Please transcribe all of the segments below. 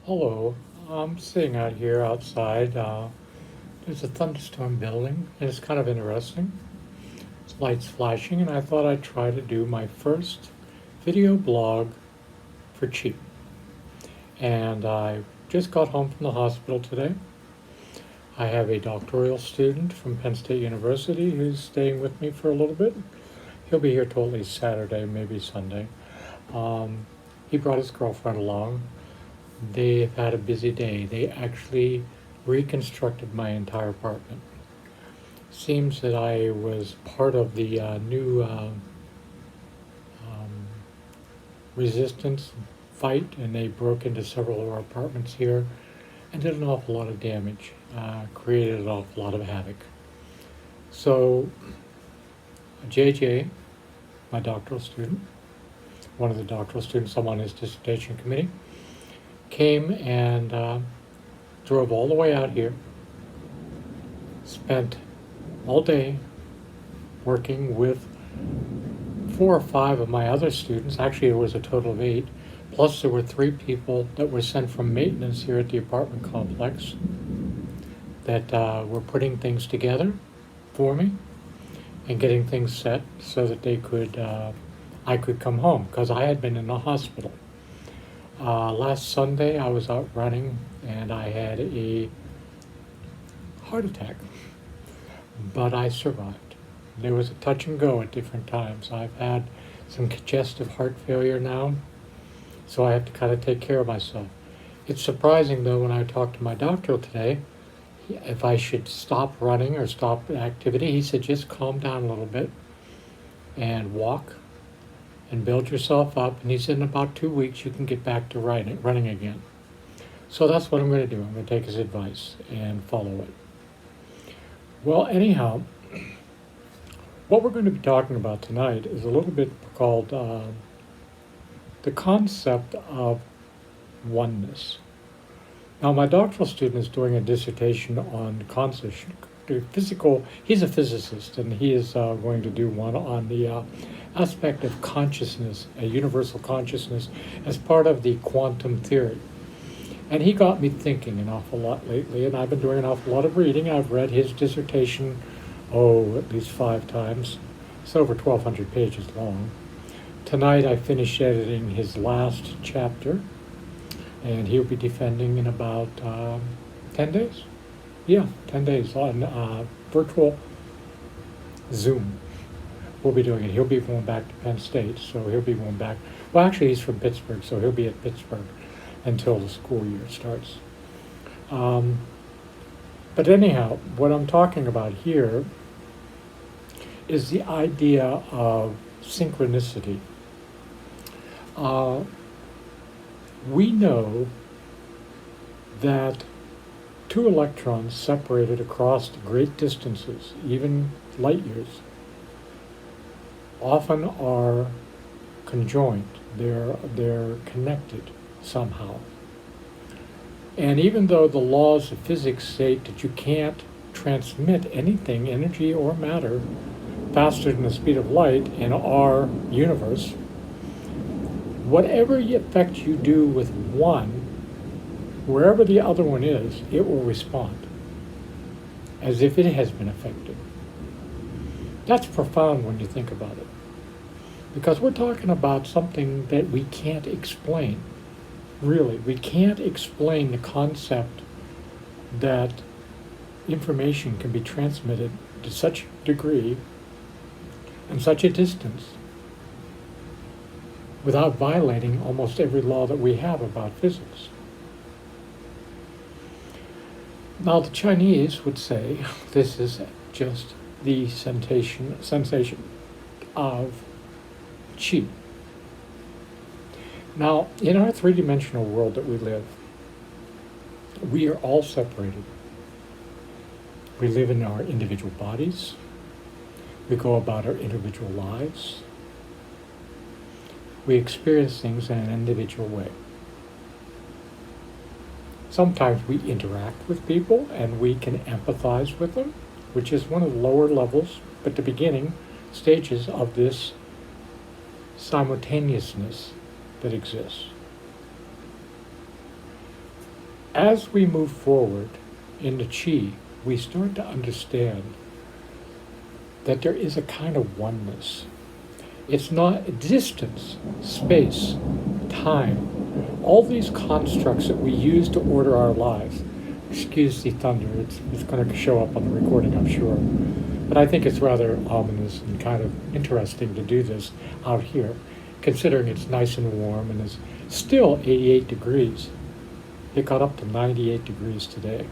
Hello, I'm sitting out here outside. There's a thunderstorm building, and it's kind of interesting. It's lights flashing, and I thought I'd try to do my first video blog for cheap. And I just got home from the hospital today. I have a doctoral student from Penn State University who's staying with me for a little bit. He'll be here till at least Saturday, maybe Sunday. Um, he brought his girlfriend along. They've had a busy day. They actually reconstructed my entire apartment. Seems that I was part of the new um, resistance fight, and they broke into several of our apartments here and did an awful lot of damage, created an awful lot of havoc. So, JJ, my doctoral student, one of the doctoral students, I'm on his dissertation committee, came and drove all the way out here, spent all day working with 4 or 5 of my other students. Actually, it was a total of 8. Plus, there were 3 people that were sent from maintenance here at the apartment complex that were putting things together for me and getting things set so that I could come home because I had been in the hospital. Last Sunday, I was out running and I had a heart attack, but I survived. There was a touch and go at different times. I've had some congestive heart failure now, so I have to kind of take care of myself. It's surprising, though, when I talked to my doctor today, if I should stop running or stop activity, he said just calm down a little bit and walk and build yourself up. And he said in about 2 weeks you can get back to running again. So that's what I'm going to do. I'm going to take his advice and follow it. Well, anyhow, what we're going to be talking about tonight is a little bit called the concept of oneness. Now, my doctoral student is doing a dissertation on physical. He's a physicist, and he is going to do one on the aspect of consciousness, a universal consciousness, as part of the quantum theory. And he got me thinking an awful lot lately, and I've been doing an awful lot of reading. I've read his dissertation, at least 5 times. It's over 1,200 pages long. Tonight I finished editing his last chapter, and he'll be defending in about 10 days. Yeah, 10 days on virtual Zoom. We'll be doing it. He'll be going back to Penn State, so he'll be going back. Well, actually, he's from Pittsburgh, so he'll be at Pittsburgh until the school year starts. But anyhow, what I'm talking about here is the idea of synchronicity. We know that 2 electrons separated across great distances, even light years, often are conjoined. They're connected somehow. And even though the laws of physics state that you can't transmit anything, energy or matter, faster than the speed of light in our universe, whatever effect you do with one, wherever the other one is, it will respond as if it has been affected. That's profound when you think about it, because we're talking about something that we can't explain. Really, we can't explain the concept that information can be transmitted to such a degree and such a distance without violating almost every law that we have about physics. Now, the Chinese would say this is just the sensation of qi. Now, in our 3-dimensional world that we live, we are all separated. We live in our individual bodies. We go about our individual lives. We experience things in an individual way. Sometimes we interact with people and we can empathize with them, which is one of the lower levels, but the beginning stages of this simultaneousness that exists. As we move forward in the Qi, we start to understand that there is a kind of oneness. It's not distance, space, time, all these constructs that we use to order our lives. Excuse the thunder, it's going to show up on the recording, I'm sure. But I think it's rather ominous and kind of interesting to do this out here, considering it's nice and warm and it's still 88 degrees. It got up to 98 degrees today.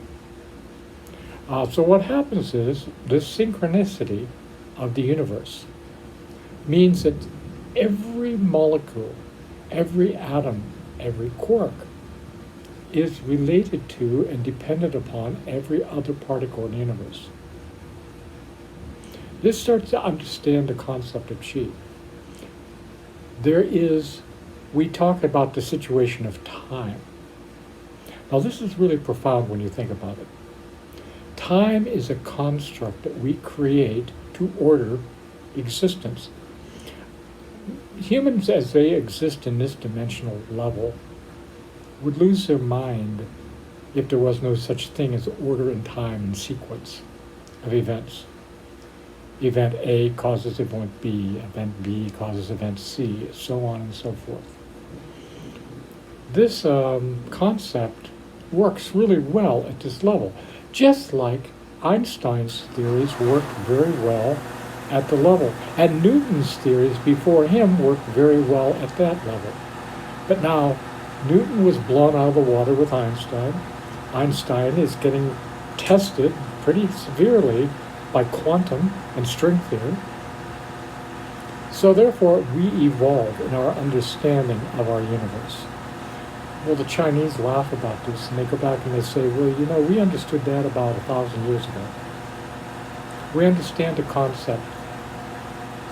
So what happens is this synchronicity of the universe means that every molecule, every atom, every quark is related to and dependent upon every other particle in the universe. This starts to understand the concept of Qi. We talk about the situation of time. Now this is really profound when you think about it. Time is a construct that we create to order existence. Humans, as they exist in this dimensional level, would lose their mind if there was no such thing as order in time and sequence of events. Event A causes event B causes event C, so on and so forth. This concept works really well at this level, just like Einstein's theories worked very well at the level, and Newton's theories before him worked very well at that level. But now, Newton was blown out of the water with Einstein. Einstein is getting tested pretty severely by quantum and string theory. So therefore, we evolve in our understanding of our universe. Well, the Chinese laugh about this, and they go back and they say, well, we understood that about 1,000 years ago. We understand the concept.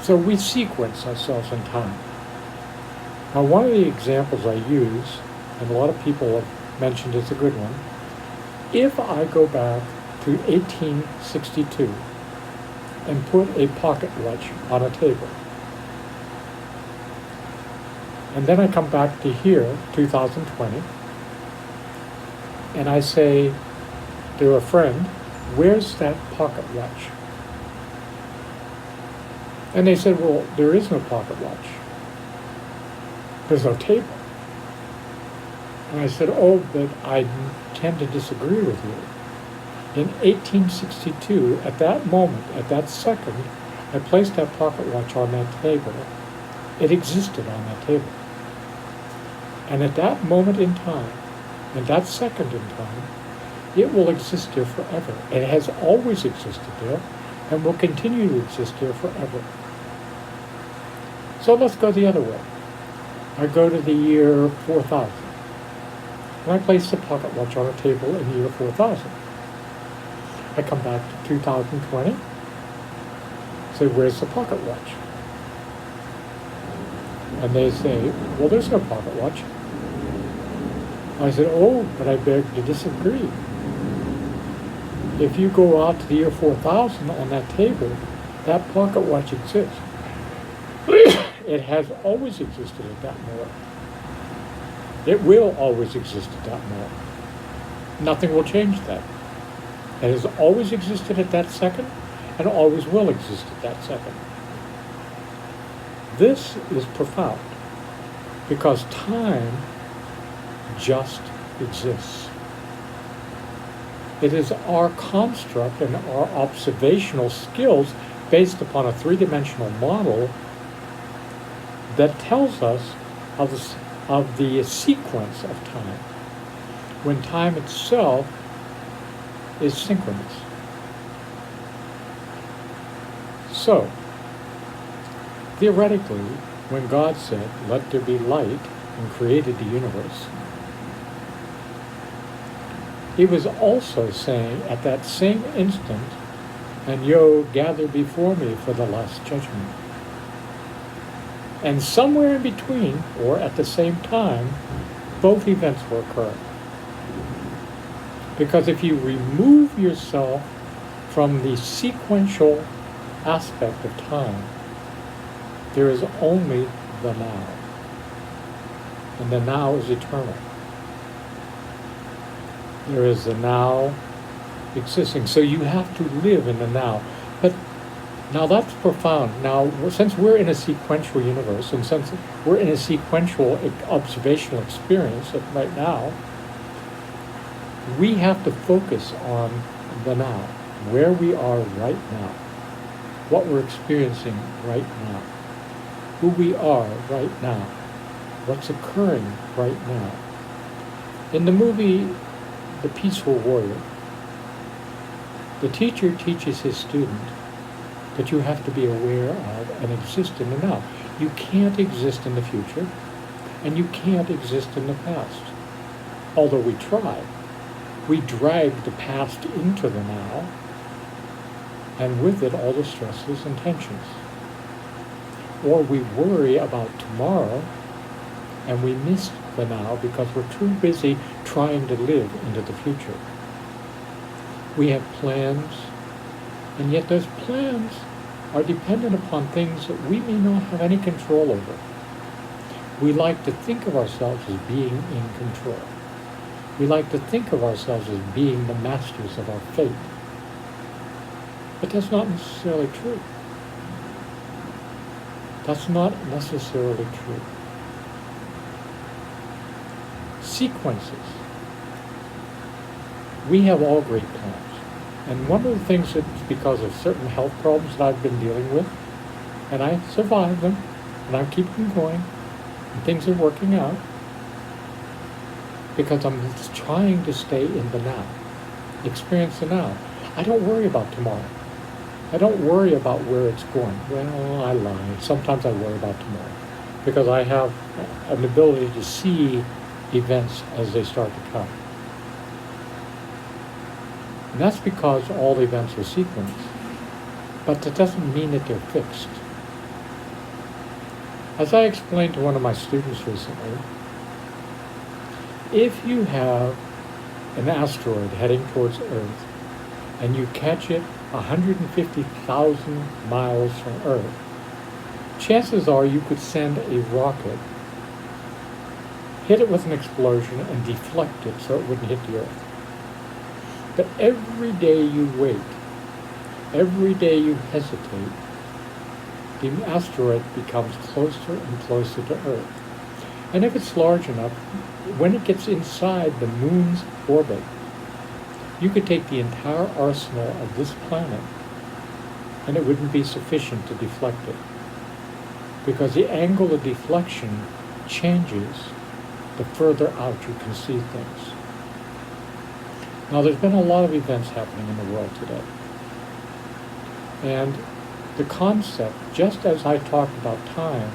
So we sequence ourselves in time. Now, one of the examples I use, and a lot of people have mentioned it's a good one, if I go back to 1862 and put a pocket watch on a table, and then I come back to here, 2020, and I say to a friend, where's that pocket watch? And they said, well, there is no pocket watch. There's no table. And I said, oh, but I tend to disagree with you. In 1862, at that moment, at that second, I placed that pocket watch on that table. It existed on that table. And at that moment in time, and that second in time, it will exist there forever. It has always existed there and will continue to exist there forever. So let's go the other way. I go to the year 4000. And I place the pocket watch on a table in the year 4000. I come back to 2020. Say, where's the pocket watch? And they say, well, there's no pocket watch. I said, oh, but I beg to disagree. If you go out to the year 4000 on that table, that pocket watch exists. It has always existed at that moment. It will always exist at that moment. Nothing will change that. It has always existed at that second and always will exist at that second. This is profound because time just exists. It is our construct and our observational skills based upon a three-dimensional model that tells us of the sequence of time, when time itself is synchronous. So, theoretically, when God said, let there be light, and created the universe, he was also saying at that same instant, and yo, gather before me for the last judgment. And somewhere in between, or at the same time, both events will occur. Because if you remove yourself from the sequential aspect of time, there is only the now. And the now is eternal. There is the now existing. So you have to live in the now. But now that's profound. Now, since we're in a sequential universe, and since we're in a sequential observational experience right now, we have to focus on the now, where we are right now, what we're experiencing right now, who we are right now, what's occurring right now. In the movie The Peaceful Warrior, the teacher teaches his student that you have to be aware of and exist in the now. You can't exist in the future, and you can't exist in the past. Although we try. We drag the past into the now, and with it all the stresses and tensions. Or we worry about tomorrow, and we miss the now because we're too busy trying to live into the future. We have plans, and yet those plans are dependent upon things that we may not have any control over. We like to think of ourselves as being in control. We like to think of ourselves as being the masters of our fate. But that's not necessarily true. That's not necessarily true. Sequences. We have all great plans. And one of the things that's because of certain health problems that I've been dealing with, and I survived them, and I'm keeping going, and things are working out, because I'm trying to stay in the now, experience the now. I don't worry about tomorrow. I don't worry about where it's going. Well, I lie. Sometimes I worry about tomorrow, because I have an ability to see events as they start to come. And that's because all the events are sequenced. But that doesn't mean that they're fixed. As I explained to one of my students recently, if you have an asteroid heading towards Earth and you catch it 150,000 miles from Earth, chances are you could send a rocket, hit it with an explosion, and deflect it so it wouldn't hit the Earth. But every day you wait, every day you hesitate, the asteroid becomes closer and closer to Earth. And if it's large enough, when it gets inside the moon's orbit, you could take the entire arsenal of this planet and it wouldn't be sufficient to deflect it. Because the angle of deflection changes the further out you can see things. Now, there's been a lot of events happening in the world today. And the concept, just as I talked about time,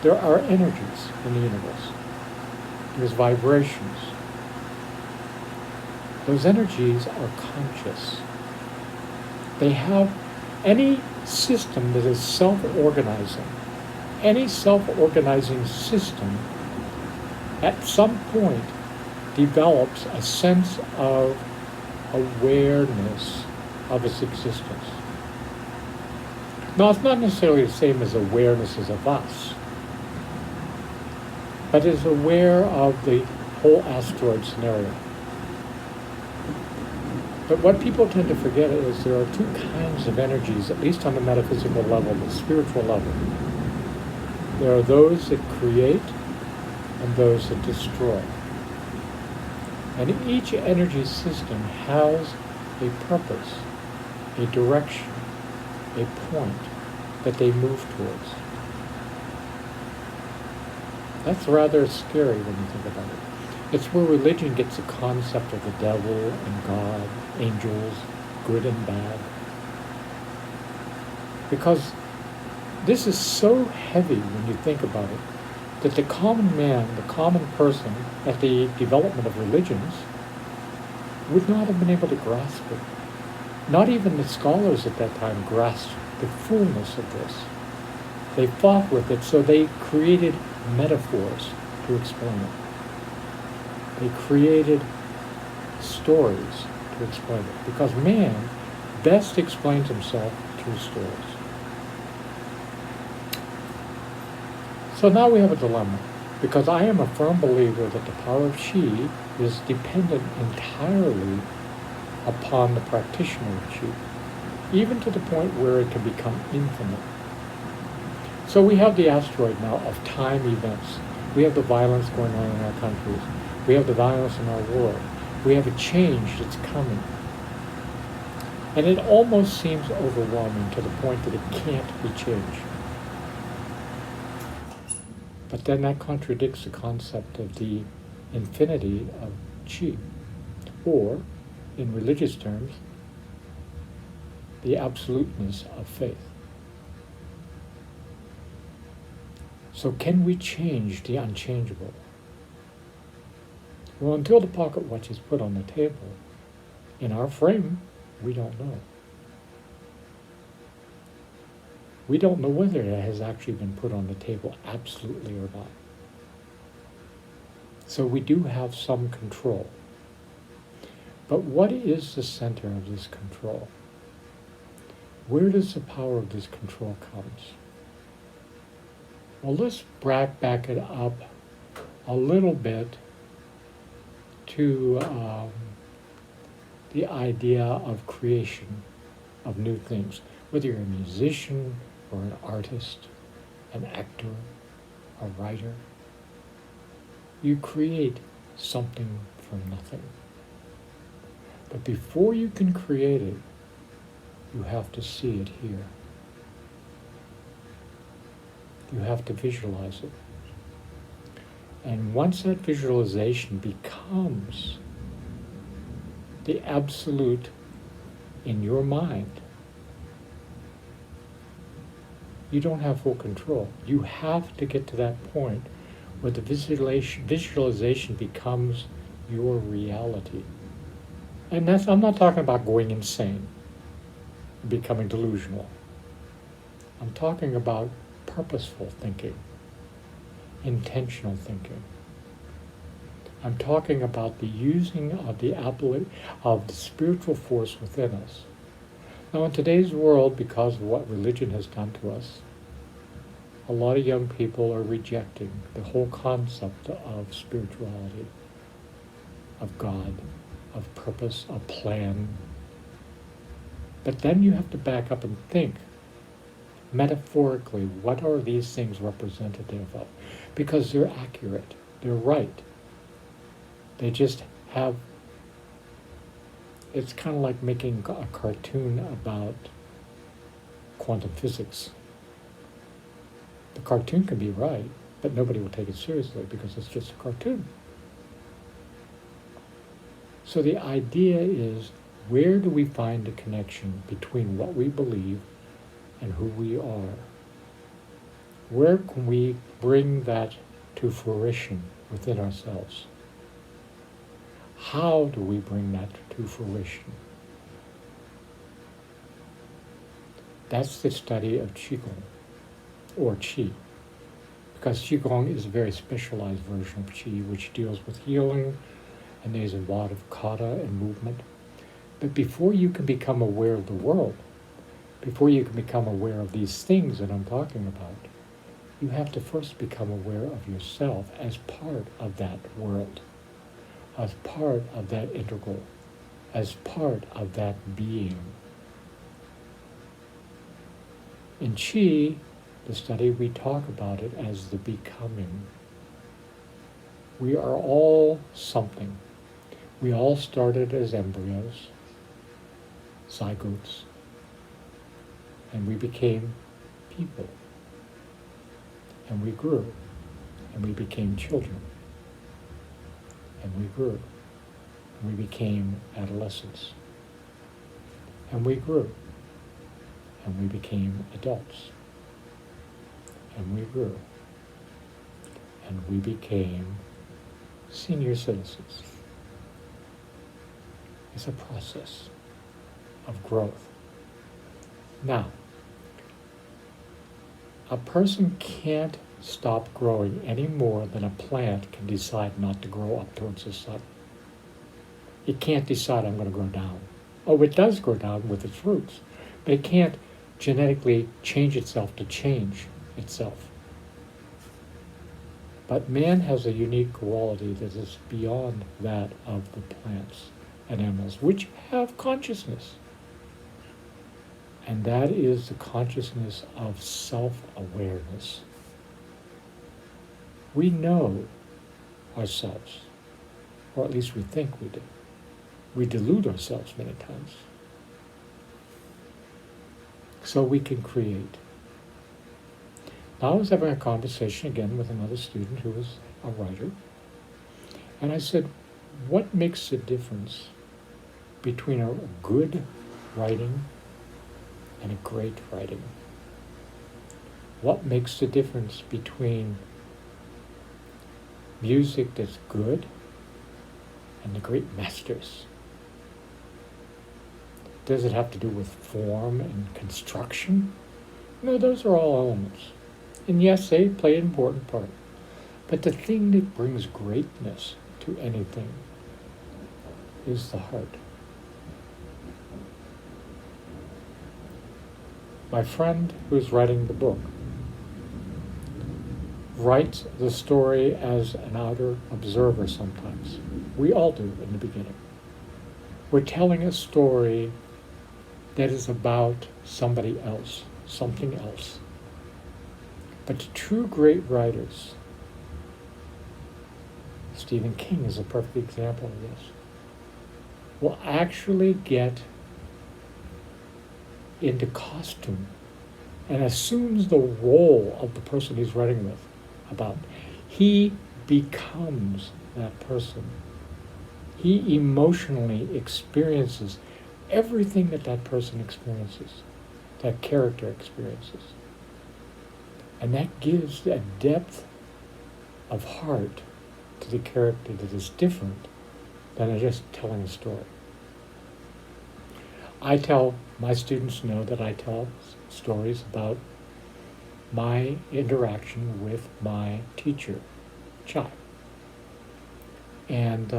there are energies in the universe. There's vibrations. Those energies are conscious. They have any system that is self-organizing. Any self-organizing system at some point develops a sense of awareness of its existence. Now, it's not necessarily the same as awareness as of us, but is aware of the whole asteroid scenario. But what people tend to forget is there are two kinds of energies, at least on the metaphysical level, the spiritual level. There are those that create and those that destroy. And each energy system has a purpose, a direction, a point that they move towards. That's rather scary when you think about it. It's where religion gets the concept of the devil and God, angels, good and bad. Because this is so heavy when you think about it, that the common man, the common person, at the development of religions, would not have been able to grasp it. Not even the scholars at that time grasped the fullness of this. They fought with it, so they created metaphors to explain it. They created stories to explain it, because man best explains himself through stories. So now we have a dilemma. Because I am a firm believer that the power of Qi is dependent entirely upon the practitioner of Qi, even to the point where it can become infinite. So we have the asteroid now of time events. We have the violence going on in our countries. We have the violence in our world. We have a change that's coming. And it almost seems overwhelming to the point that it can't be changed. But then that contradicts the concept of the infinity of Qi, or, in religious terms, the absoluteness of faith. So can we change the unchangeable? Well, until the pocket watch is put on the table, in our frame, we don't know. We don't know whether it has actually been put on the table absolutely or not. So we do have some control. But what is the center of this control? Where does the power of this control comes? Well, let's back it up a little bit to the idea of creation of new things. Whether you're a musician or an artist, an actor, a writer, you create something from nothing. But before you can create it, you have to see it here. You have to visualize it. And once that visualization becomes the absolute in your mind, you don't have full control. You have to get to that point where the visualization becomes your reality. And I'm not talking about going insane, becoming delusional. I'm talking about purposeful thinking, intentional thinking. I'm talking about the using of the spiritual force within us. Now, in today's world, because of what religion has done to us, a lot of young people are rejecting the whole concept of spirituality, of God, of purpose, of plan. But then you have to back up and think, metaphorically, what are these things representative of? Because they're accurate, they're right. They just have, it's kind of like making a cartoon about quantum physics. The cartoon can be right, but nobody will take it seriously because it's just a cartoon. So the idea is, where do we find the connection between what we believe and who we are? Where can we bring that to fruition within ourselves? How do we bring that to fruition? That's the study of Qigong, or Qi, because Qigong is a very specialized version of Qi, which deals with healing, and there's a lot of kata and movement. But before you can become aware of the world, before you can become aware of these things that I'm talking about, you have to first become aware of yourself as part of that world, as part of that integral, as part of that being. In Qi, the study, we talk about it as the becoming. We are all something. We all started as embryos, zygotes, and we became people. And we grew, and we became children. And we grew, and we became adolescents. And we grew, and we became adults. And we grew, and we became senior citizens. It's a process of growth. Now, a person can't stop growing any more than a plant can decide not to grow up towards the sun. It can't decide, I'm going to grow down. Oh, it does grow down with its roots, but it can't genetically change itself to change itself. But man has a unique quality that is beyond that of the plants and animals, which have consciousness. And that is the consciousness of self-awareness. We know ourselves, or at least we think we do. We delude ourselves many times. So we can create. Now I was having a conversation again with another student who was a writer, and I said, what makes the difference between a good writing and a great writing? What makes the difference between music that's good and the great masters? Does it have to do with form and construction? No, those are all elements. And yes, they play an important part. But the thing that brings greatness to anything is the heart. My friend who's writing the book writes the story as an outer observer sometimes. We all do in the beginning. We're telling a story that is about somebody else, something else. But the true great writers, Stephen King is a perfect example of this, will actually get into costume and assumes the role of the person he's writing about. He becomes that person. He emotionally experiences everything that that person experiences, that character experiences. And that gives a depth of heart to the character that is different than just telling a story. My students know that I tell stories about my interaction with my teacher, Chai. And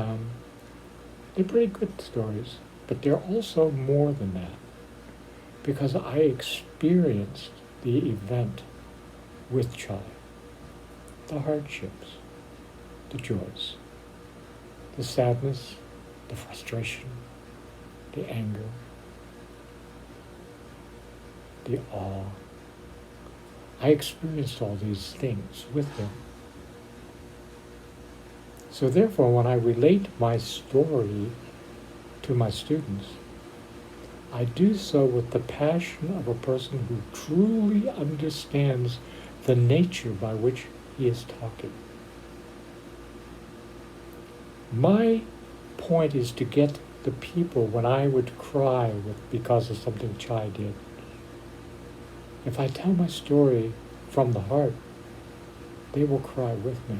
they're pretty good stories, but they're also more than that, because I experienced the event with Chai, the hardships, the joys, the sadness, the frustration, the anger, the awe. I experienced all these things with him. So therefore, when I relate my story to my students, I do so with the passion of a person who truly understands the nature by which he is talking. My point is to get the people, when I would cry because of something Chai did, if I tell my story from the heart, they will cry with me.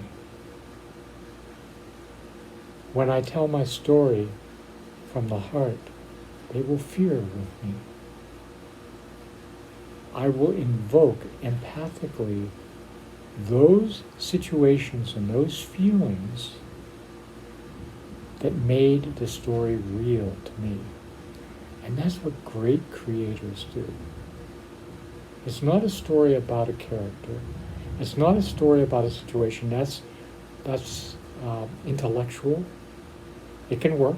When I tell my story from the heart, they will fear with me. I will invoke empathically those situations and those feelings that made the story real to me. And that's what great creators do. It's not a story about a character. It's not a story about a situation. That's intellectual. It can work.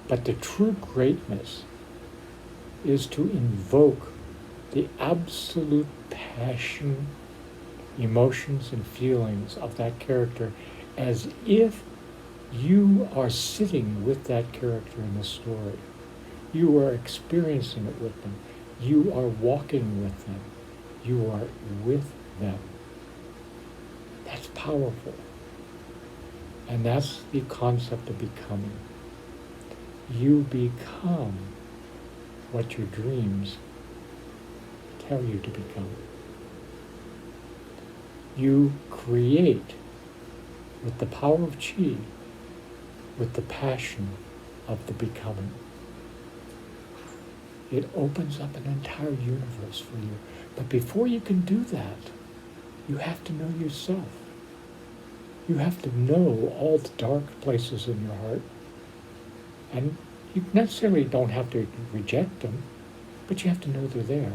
But the true greatness is to invoke the absolute passion, emotions, and feelings of that character as if you are sitting with that character in the story. You are experiencing it with them. You are walking with them. You are with them. That's powerful. And that's the concept of becoming. You become what your dreams tell you to become. You create with the power of Qi, with the passion of the becoming. It opens up an entire universe for you. But before you can do that, you have to know yourself. You have to know all the dark places in your heart. And you necessarily don't have to reject them, but you have to know they're there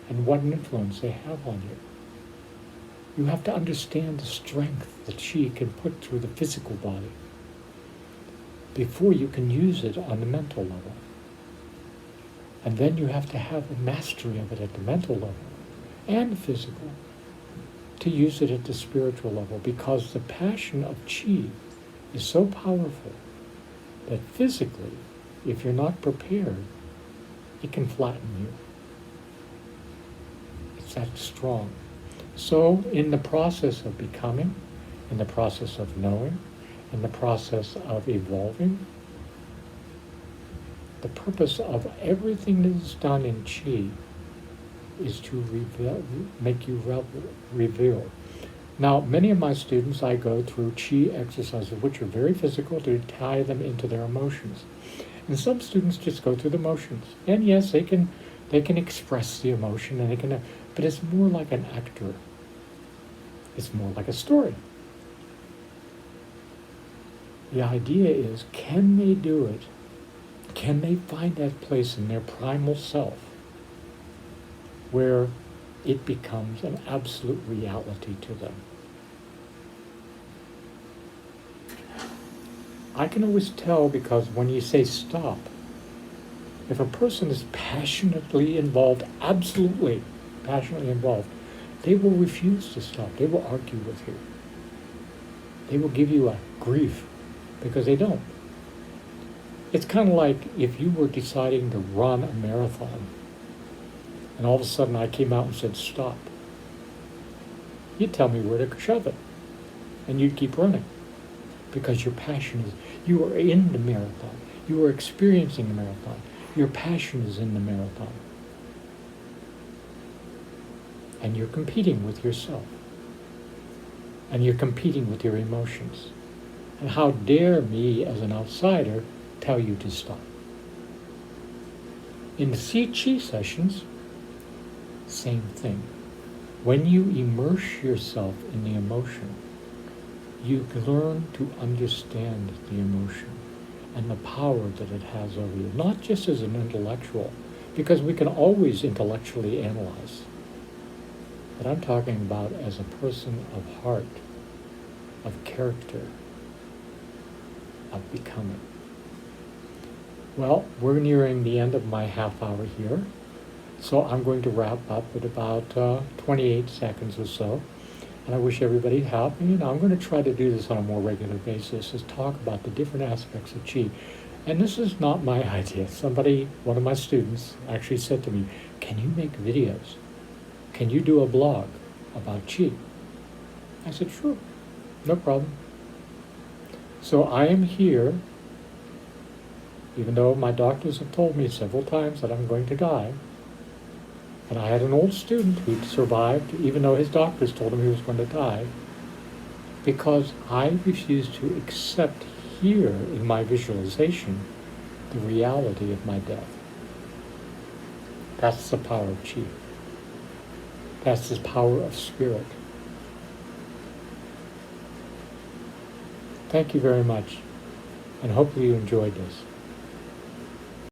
and what influence they have on you. You have to understand the strength that Qi can put through the physical body before you can use it on the mental level. And then you have to have a mastery of it at the mental level and the physical to use it at the spiritual level, because the passion of Qi is so powerful that physically, if you're not prepared, it can flatten you. It's that strong. So in the process of becoming, in the process of knowing, in the process of evolving, the purpose of everything that is done in Qi is to make you reveal. Now, many of my students, I go through Qi exercises, which are very physical, to tie them into their emotions. And some students just go through the motions. And yes, they can express the emotion, and but it's more like an actor. It's more like a story. The idea is, can they do it? Can they find that place in their primal self where it becomes an absolute reality to them? I can always tell, because when you say stop, if a person is passionately involved, absolutely passionately involved, they will refuse to stop. They will argue with you. They will give you a grief because they don't. It's kind of like if you were deciding to run a marathon and all of a sudden I came out and said, stop. You'd tell me where to shove it, and you'd keep running, because your passion is, you are in the marathon. You are experiencing the marathon. Your passion is in the marathon. And you're competing with yourself. And you're competing with your emotions. And how dare me, as an outsider, tell you to stop? In the Qi sessions, same thing. When you immerse yourself in the emotion, you learn to understand the emotion and the power that it has over you, not just as an intellectual, because we can always intellectually analyze. But I'm talking about as a person of heart, of character, of becoming. Well, we're nearing the end of my half hour here, so I'm going to wrap up at about 28 seconds or so. And I wish everybody help. And, I'm going to try to do this on a more regular basis, is talk about the different aspects of Qi. And this is not my idea. One of my students actually said to me, can you make videos? Can you do a blog about Qi? I said, sure, no problem. So I am here, even though my doctors have told me several times that I'm going to die. And I had an old student who survived, even though his doctors told him he was going to die, because I refused to accept here in my visualization the reality of my death. That's the power of Qi. That's the power of spirit. Thank you very much, and hopefully you enjoyed this.